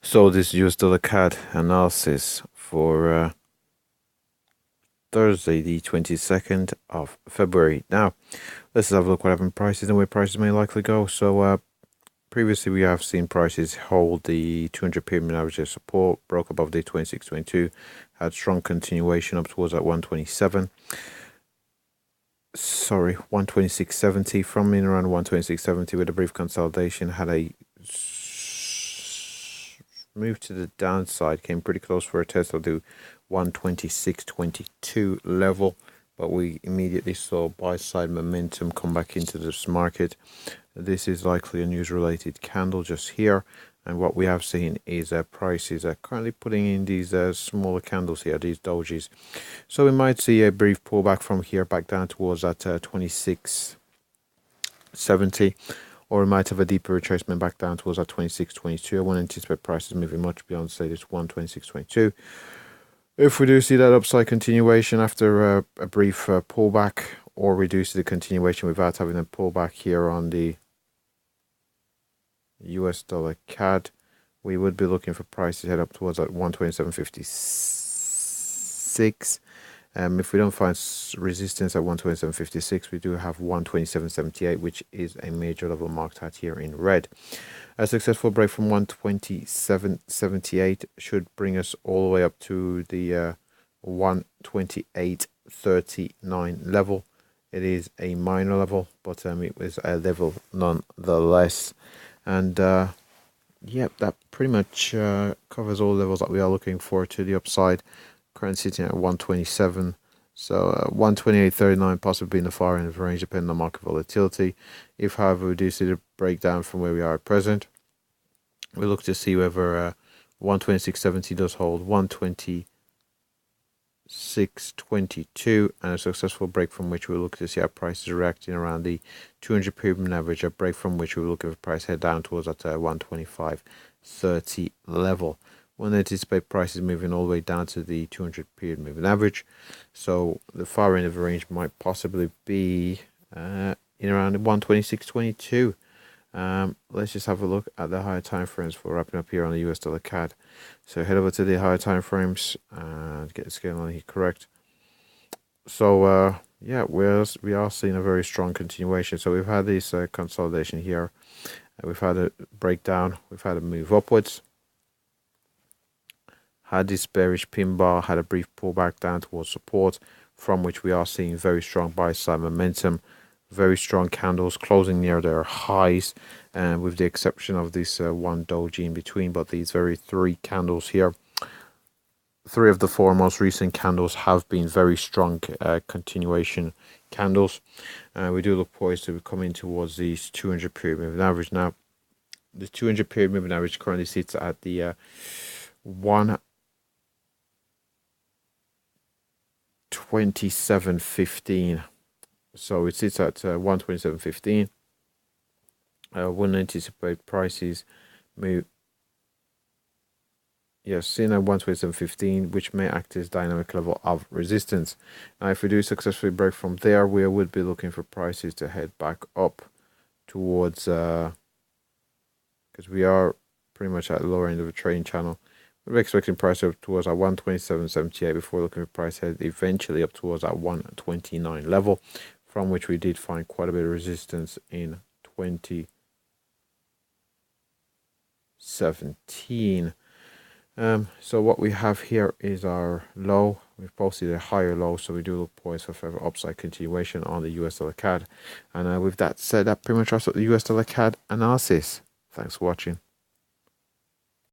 So this USDCAD analysis for Thursday, the 22nd of February. Now, let's have a look what happened prices and where prices may likely go. So previously we have seen prices hold the 200 period average of support, broke above the 26.22, had strong continuation up towards that 127. Sorry, 126.70 from in around 126.70 with a brief consolidation, had a move to the downside, came pretty close for a test of the 126.22 level, but we immediately saw buy side momentum come back into this market. This is likely a news related candle just here, and what we have seen is prices are currently putting in these smaller candles here, these dojis. So we might see a brief pullback from here back down towards that 26.70, or we might have a deeper retracement back down towards that 26.22. I won't anticipate prices moving much beyond, say, this 126.22. If we do see that upside continuation after a brief pullback, or we do see the continuation without having a pullback here on the US dollar CAD, we would be looking for prices to head up towards that 127.56. If we don't find resistance at 127.56, we do have 127.78, which is a major level marked out here in red. A successful break from 127.78 should bring us all the way up to the 128.39 level. It is a minor level, but it was a level nonetheless. And yep, that pretty much covers all levels that we are looking for to the upside. Currently sitting at 127, so 128.39 possibly in the far end of the range depending on market volatility. If, however, we do see the breakdown from where we are at present, we look to see whether 126.70 does hold 126.22, and a successful break from which we look to see how prices are reacting around the 200 period moving average, a break from which we look at the price head down towards that 125.30 level. We'll anticipate prices moving all the way down to the 200 period moving average, so the far end of the range might possibly be in around 126.22. Let's just have a look at the higher time frames for wrapping up here on the US dollar CAD. So head over to the higher time frames and get the scale on here correct. So yeah, we are seeing a very strong continuation. So we've had this consolidation here, we've had a breakdown, we've had a move upwards, had this bearish pin bar, had a brief pullback down towards support, from which we are seeing very strong buy side momentum, very strong candles closing near their highs, and with the exception of this one doji in between. But these very three candles here, three of the four most recent candles have been very strong continuation candles. We do look poised to be coming towards these 200 period moving average. Now the 200 period moving average currently sits at the 127.15. So it sits at 127.15. Wouldn't anticipate prices move. Yes, seen at 127.15, which may act as dynamic level of resistance. Now, if we do successfully break from there, we would be looking for prices to head back up towards, because we are pretty much at the lower end of the trading channel. We're expecting price up towards our 127.78 before looking for price head eventually up towards that 129 level, from which we did find quite a bit of resistance in 2017. So what we have here is our low. We've posted a higher low, so we do look poised for further upside continuation on the US dollar CAD. And with that said, that pretty much wraps up the US dollar CAD analysis. Thanks for watching.